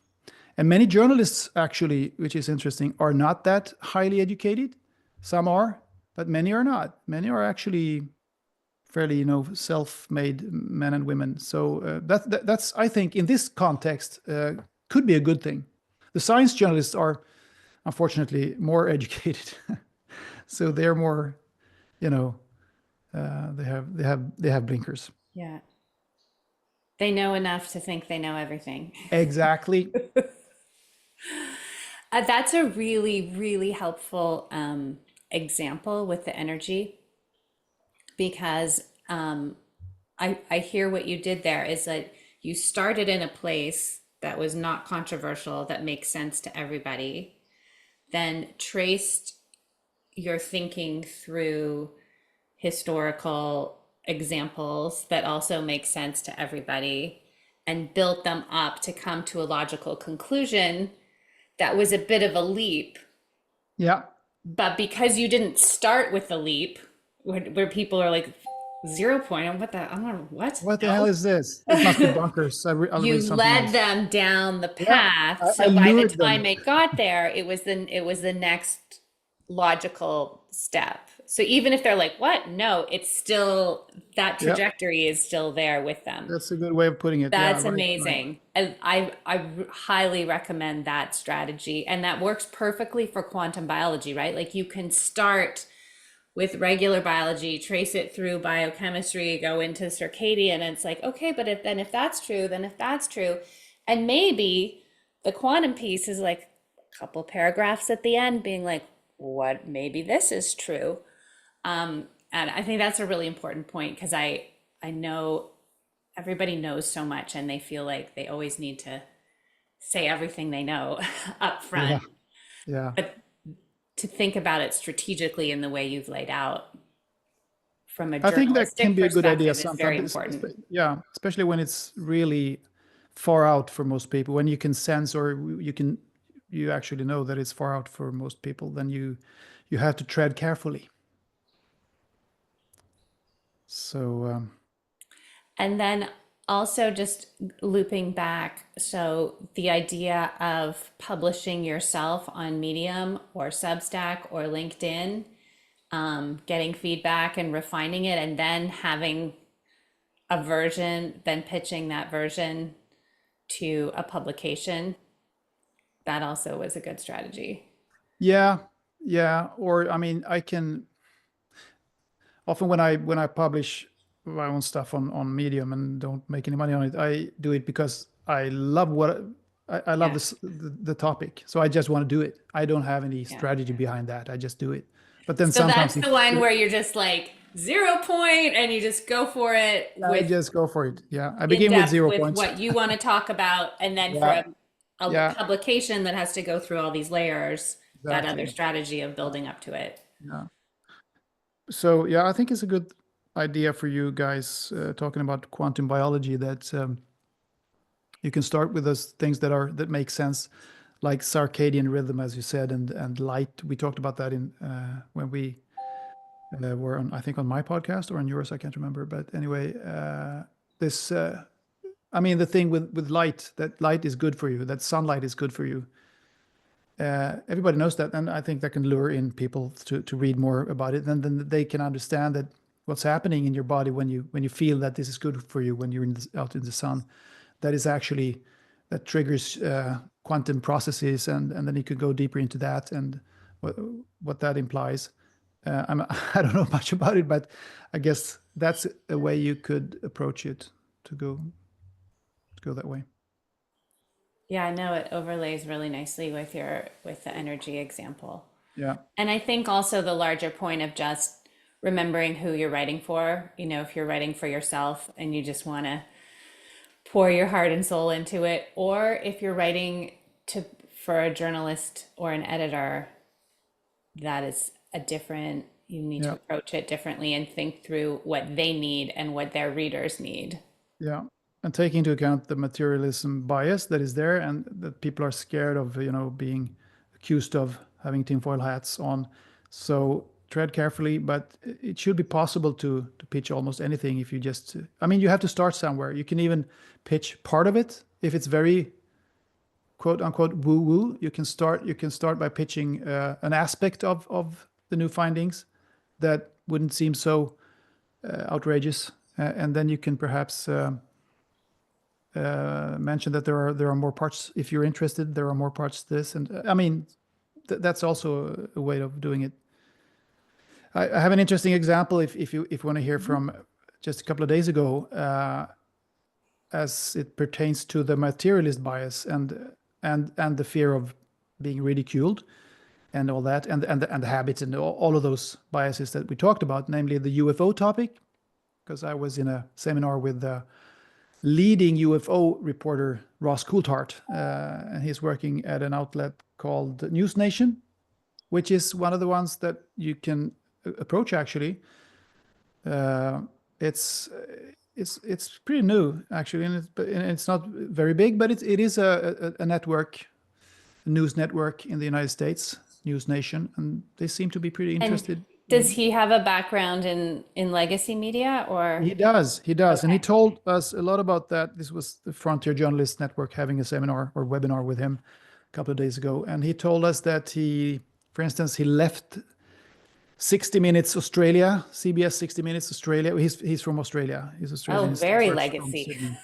And many journalists, actually, which is interesting, are not that highly educated. Some are, but many are not. Many are actually fairly, self-made men and women. So that's, I think, in this context, could be a good thing. The science journalists are, unfortunately, more educated. So they're more, they have blinkers. Yeah. They know enough to think they know everything. Exactly. That's a really, really helpful example with the energy, because I hear what you did there is that you started in a place that was not controversial, that makes sense to everybody, then traced your thinking through historical examples that also make sense to everybody, and built them up to come to a logical conclusion that was a bit of a leap. Yeah. But because you didn't start with the leap, where people are like 0 point, I'm what? What the No. hell is this? It must be bunkers. I'll You read something led else. them down the Yeah, path. I So by the lured time them. it got there, it was the next logical step. So even if they're like, what? No, it's still, that Yeah, trajectory is still there with them. that's a good way of putting it. Yeah, That's right, right. amazing. And I highly recommend that strategy. And that works perfectly for quantum biology, right? Like you can start with regular biology, trace it through biochemistry, go into circadian, and it's like, okay, but if that's true, then if that's true, and maybe the quantum piece is like a couple paragraphs at the end being like, what, maybe this is true. And I think that's a really important point, because I know everybody knows so much and they feel like they always need to say everything they know up Yeah, front. yeah, But to think about it strategically in the way you've laid out from a I think that can journalistic be a good idea perspective is very sometimes. important. Yeah, especially when it's really far out for most people. When you can sense or you actually know that it's far out for most people, then you have to tread carefully. So And then also just looping back, so the idea of publishing yourself on Medium or Substack or LinkedIn, getting feedback and refining it, and then having a version, then pitching that version to a publication, that also was a good strategy. yeah, yeah. Or I mean, I can often when I publish my own stuff on Medium and don't make any money on it, I do it because I love I love Yeah, the topic. So I just want to do it. I don't have any yeah. strategy behind that. I just do it. But then So sometimes that's the one where you're just like 0 point and you just go for it I with just go for it. Yeah, I in begin with depth 0 with points. what you want to talk about. And then for Yeah, a yeah, publication that has to go through all these layers, that other exactly. strategy of building up to it. Yeah. So yeah, I think it's a good idea for you guys talking about quantum biology that you can start with those things that make sense, like circadian rhythm, as you said, and light. We talked about that in when we were on, I think, on my podcast or on yours. I can't remember, but anyway, this. I mean, the thing with light, that light is good for you. That sunlight is good for you. Everybody knows that, and I think that can lure in people to read more about it. And then they can understand that what's happening in your body when you feel that this is good for you when you're out in the sun. That is actually that triggers quantum processes, and then you could go deeper into that and what that implies. I don't know much about it, but I guess that's a way you could approach it to go that way. Yeah, I know it overlays really nicely with the energy example. Yeah, And I think also the larger point of just remembering who you're writing for, if you're writing for yourself and you just want to pour your heart and soul into it, or if you're writing to for a journalist or an editor, that is you need to yeah, approach it differently and think through what they need and what their readers need. yeah. And take into account the materialism bias that is there, and that people are scared of, being accused of having tinfoil hats on. So tread carefully, but it should be possible to pitch almost anything if you just. I mean, you have to start somewhere. You can even pitch part of it if it's very quote unquote woo woo. You can start by pitching an aspect of the new findings that wouldn't seem so outrageous, and then you can perhaps. Mention that there are more parts. If you're interested, there are more parts to this, and I mean that's also a way of doing it. I have an interesting example if you want to hear from just a couple of days ago, as it pertains to the materialist bias and the fear of being ridiculed and all that, and the habits and all of those biases that we talked about, namely the UFO topic, because I was in a seminar with the leading UFO reporter Ross Coulthart, and he's working at an outlet called News Nation, which is one of the ones that you can approach. Actually, it's pretty new actually, and it's not very big, but it is a network, a news network in the United States, News Nation, and they seem to be pretty And interested. does he have a background in legacy media or? He does, and he Okay. told us a lot about that. This was the Frontier Journalists Network having a seminar or webinar with him a couple of days ago, and he told us that for instance, he left 60 Minutes Australia, CBS 60 Minutes Australia. He's from Australia. He's Oh, Australian. He very works from legacy. Sydney.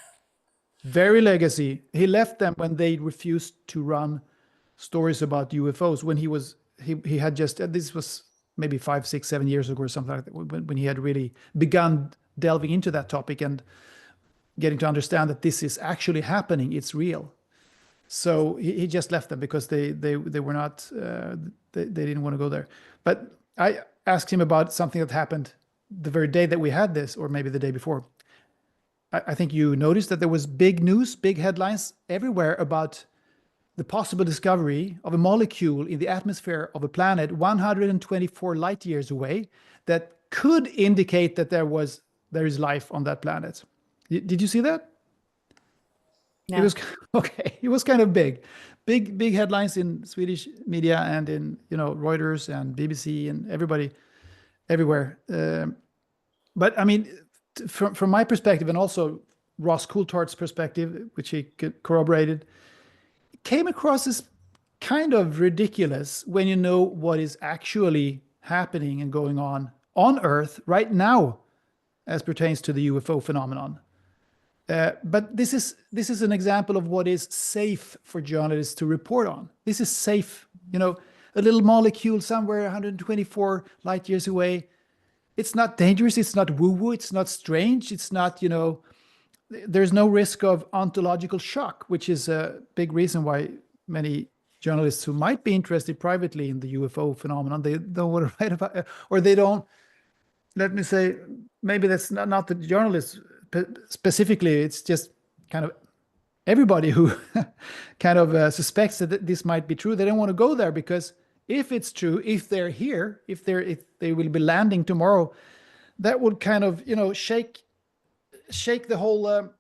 Very legacy. He left them when they refused to run stories about UFOs. When he had just, this was maybe 5, 6, 7 years ago or something like that, when he had really begun delving into that topic and getting to understand that this is actually happening. It's real. So he just left them because they were not, they didn't want to go there. But I asked him about something that happened the very day that we had this, or maybe the day before. I think you noticed that there was big news, big headlines everywhere about the possible discovery of a molecule in the atmosphere of a planet 124 light years away that could indicate that there is life on that planet. Did you see that? No. It was okay. It was kind of big headlines in Swedish media and in Reuters and BBC and everybody everywhere. But I mean, from my perspective and also Ross Coulthardt's perspective, which he corroborated, it came across as kind of ridiculous when you know what is actually happening and going on Earth right now, as pertains to the UFO phenomenon. But this is an example of what is safe for journalists to report on. This is safe, a little molecule somewhere 124 light years away. It's not dangerous. It's not woo-woo. It's not strange. It's not, there's no risk of ontological shock, which is a big reason why many journalists who might be interested privately in the UFO phenomenon, they don't want to write about it, or they don't, let me say, maybe that's not the journalists specifically, it's just kind of everybody who kind of suspects that this might be true. They don't want to go there because if it's true, if they're here, if they will be landing tomorrow, that would kind of shake the whole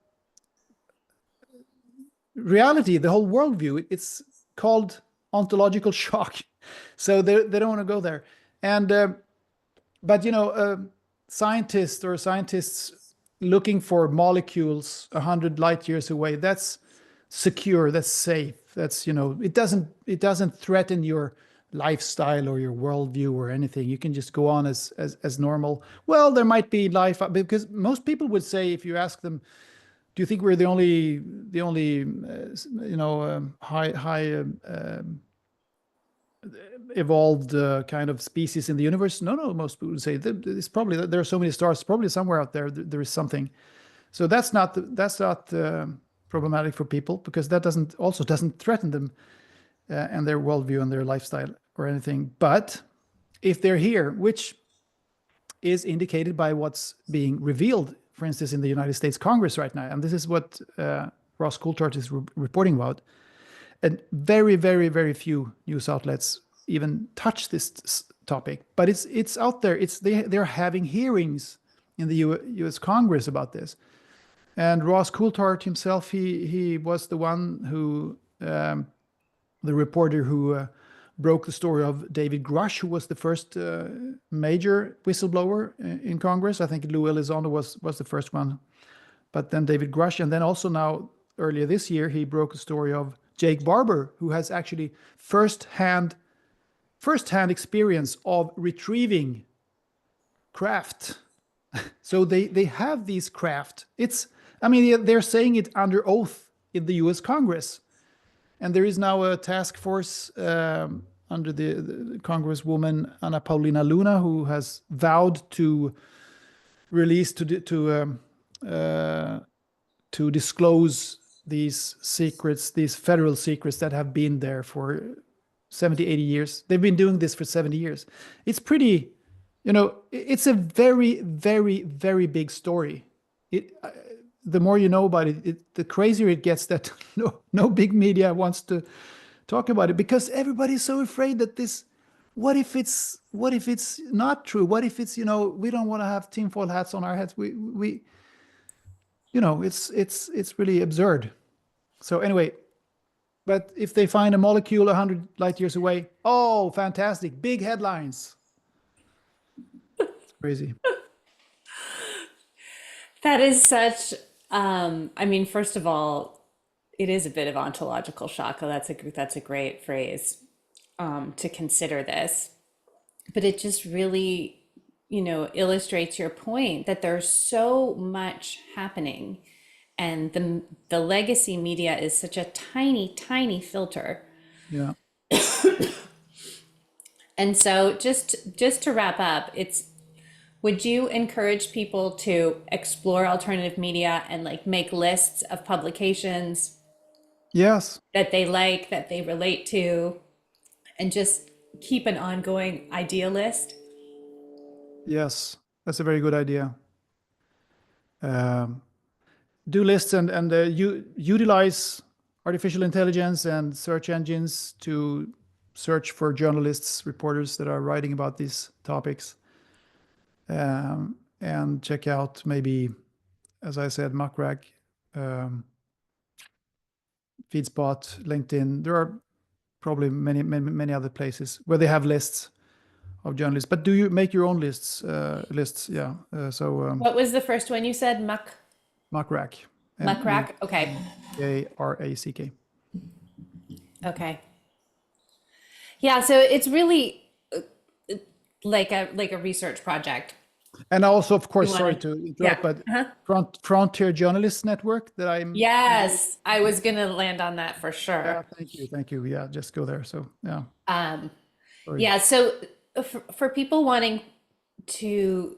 reality, the whole worldview. It's called ontological shock, so they don't want to go there. And but scientists looking for molecules 100 light years away, that's secure, that's safe, that's it doesn't threaten your lifestyle or your worldview or anything. You can just go on as normal. Well, there might be life, because most people would say, if you ask them, do you think we're the only high evolved kind of species in the universe? No, most people would say it's probably, there are so many stars, probably somewhere out there there is something. So that's not problematic for people, because that doesn't threaten them and their worldview and their lifestyle or anything. But if they're here, which is indicated by what's being revealed, for instance, in the United States Congress right now, and this is what Ross Coulthart is reporting about, and very, very, very few news outlets even touch this topic, but it's out there. They're having hearings in the U.S. Congress about this, and Ross Coulthart himself, he was the one who, the reporter who broke the story of David Grush, who was the first major whistleblower in Congress. I think Lou Elizondo was the first one, but then David Grush, and then also now earlier this year he broke the story of Jake Barber, who has actually first-hand experience of retrieving craft. So they have these craft. They're saying it under oath in the U.S. Congress. And there is now a task force under the Congresswoman Anna Paulina Luna, who has vowed to release, to disclose these secrets, these federal secrets that have been there for 70, 80 years. They've been doing this for 70 years. It's pretty, it's a very, very, very big story. The more you know about it, the crazier it gets that no big media wants to talk about it, because everybody's so afraid that what if it's not true? What if it's, we don't want to have tinfoil hats on our heads. It's really absurd. So anyway, but if they find a molecule 100 light years away, oh, fantastic, big headlines. It's crazy. That is such, first of all, it is a bit of ontological shock. That's a great phrase to consider this. But it just really, illustrates your point that there's so much happening, and the legacy media is such a tiny, tiny filter. Yeah. And so just to wrap up, would you encourage people to explore alternative media and make lists of publications? Yes. That they like, that they relate to, and just keep an ongoing idea list? Yes, that's a very good idea. Do lists and utilize artificial intelligence and search engines to search for journalists, reporters that are writing about these topics, and check out maybe, as I said, Muckrack, FeedSpot, LinkedIn. There are probably many other places where they have lists of journalists. But do you make your own lists? Yeah. What was the first one you said? Muckrack. Muckrack. Okay. Muckrack. Okay. Yeah. So it's really like a research project. And also, of course, You sorry wanna- to interrupt, Yeah. but Frontier Journalists Network that I'm. Yes, I was gonna land on that for Yeah, sure. thank you. Yeah, just go there. So yeah, Um, sorry. yeah. So for people wanting to,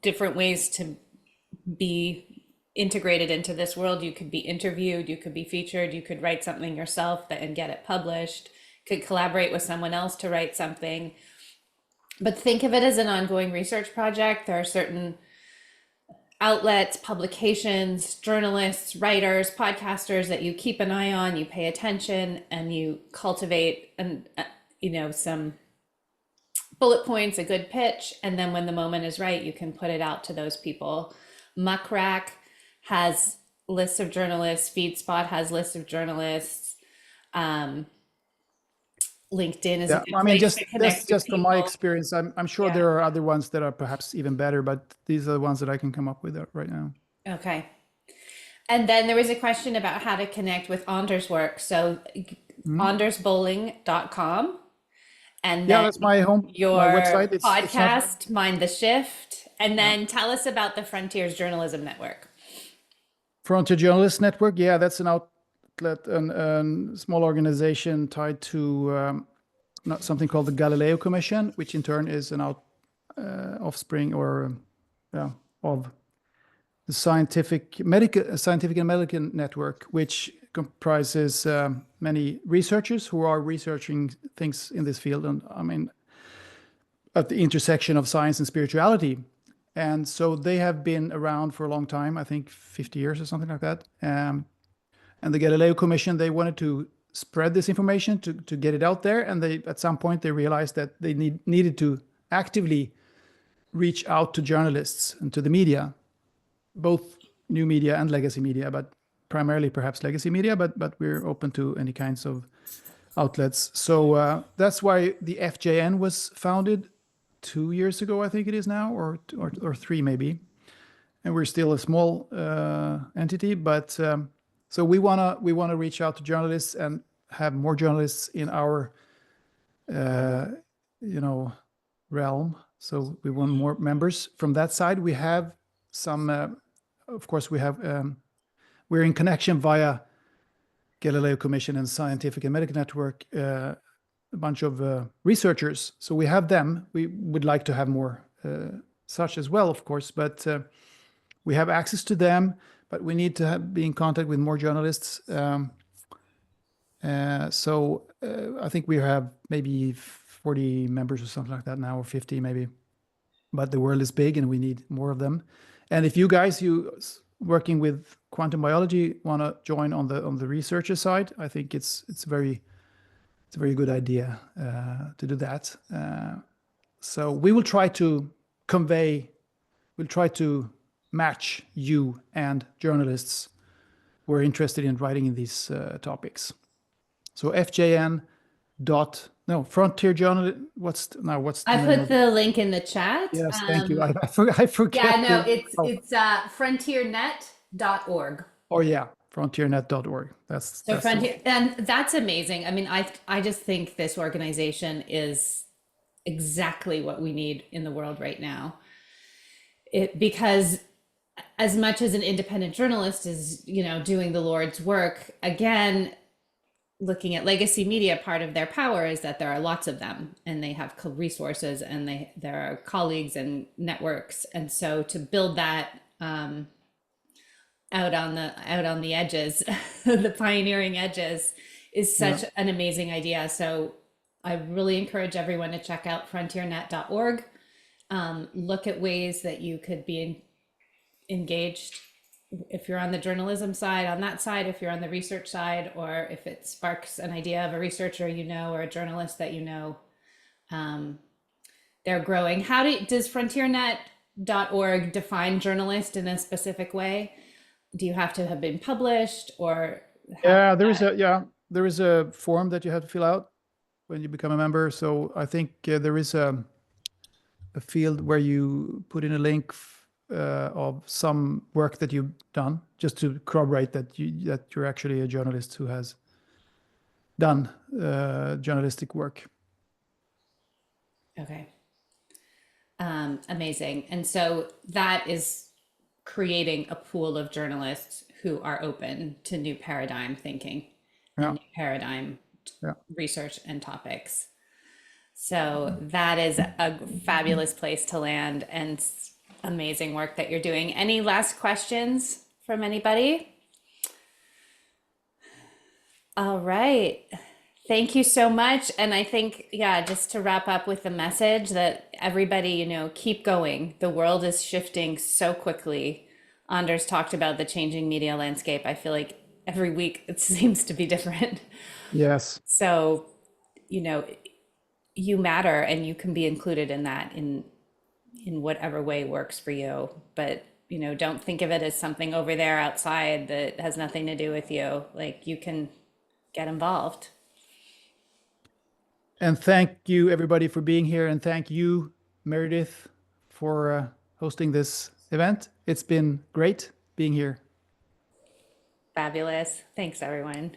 different ways to be integrated into this world, you could be interviewed, you could be featured, you could write something yourself and get it published, could collaborate with someone else to write something. But think of it as an ongoing research project. There are certain outlets, publications, journalists, writers, podcasters that you keep an eye on, you pay attention, and you cultivate some bullet points, a good pitch, and then when the moment is right, you can put it out to those people. Muckrack has lists of journalists, FeedSpot has lists of journalists. LinkedIn is a good I mean, place to connect with just from my people. experience, I'm sure Yeah. there are other ones that are perhaps even better, but these are the ones that I can come up with right now. Okay. And then there was a question about how to connect with Anders' work. So andersbolling.com. And Yeah, then that's my your website. It's not podcast, Mind the Shift. And then tell us about the Frontiers Journalism Network. Frontier Journalists Network. Yeah, that's an outlet, a small organization tied to something called the Galileo Commission, which in turn is an offspring of the scientific and medical network, which comprises many researchers who are researching things in this field, and I mean at the intersection of science and spirituality. And so they have been around for a long time, I think 50 years or something like that. And the Galileo Commission, they wanted to spread this information to get it out there, and they at some point they realized that they needed to actively reach out to journalists and to the media, both new media and legacy media, but primarily perhaps legacy media, but we're open to any kinds of outlets. So that's why the FJN was founded 2 years ago, I think it is now, or 3 maybe. And we're still a small entity, but so we wanna reach out to journalists and have more journalists in our realm. So we want more members from that side. We have some, of course, we're in connection via Galileo Commission and Scientific and Medical Network, a bunch of researchers. So we have them. We would like to have more such as well, of course, but we have access to them, but we need to be in contact with more journalists. So I think we have maybe 40 members or something like that now, or 50 maybe. But the world is big and we need more of them. And if you guys, working with quantum biology, want to join on the researcher side, I think it's a very good idea to do that. So we will try to match you and journalists who are interested in writing in these topics. So Frontier Journal. What's the I name put the link in the chat. Yes, thank you. I forget. Yeah, no, it's frontiernet.org. Oh yeah, frontiernet.org. That's Frontier, and that's amazing. I mean, I just think this organization is exactly what we need in the world right now. Because as much as an independent journalist is, doing the Lord's work, again, looking at legacy media, part of their power is that there are lots of them and they have resources and there are colleagues and networks. And so to build that out on the edges, the pioneering edges, is such an amazing idea. So I really encourage everyone to check out frontiernet.org. Look at ways that you could be engaged if you're on the journalism side, on that side, if you're on the research side, or if it sparks an idea of a researcher you know or a journalist that you know, they're growing. Does frontiernet.org define journalist in a specific way? Do you have to have been published, or Yeah, there is a form that you have to fill out when you become a member. So I think there is a field where you put in a link of some work that you've done, just to corroborate that you're actually a journalist who has done journalistic work. Okay. Amazing. And so that is creating a pool of journalists who are open to new paradigm thinking Yeah. and new paradigm Yeah. research and topics. So that is a fabulous place to land, and amazing work that you're doing. Any last questions from anybody? All right. Thank you so much. And I think, yeah, just to wrap up with the message that everybody, keep going. The world is shifting so quickly. Anders talked about the changing media landscape. I feel like every week it seems to be different. Yes. So, you matter, and you can be included in that in whatever way works for you. But, don't think of it as something over there outside that has nothing to do with you. Like, you can get involved. And thank you, everybody, for being here. And thank you, Meredith, for hosting this event. It's been great being here. Fabulous. Thanks, everyone.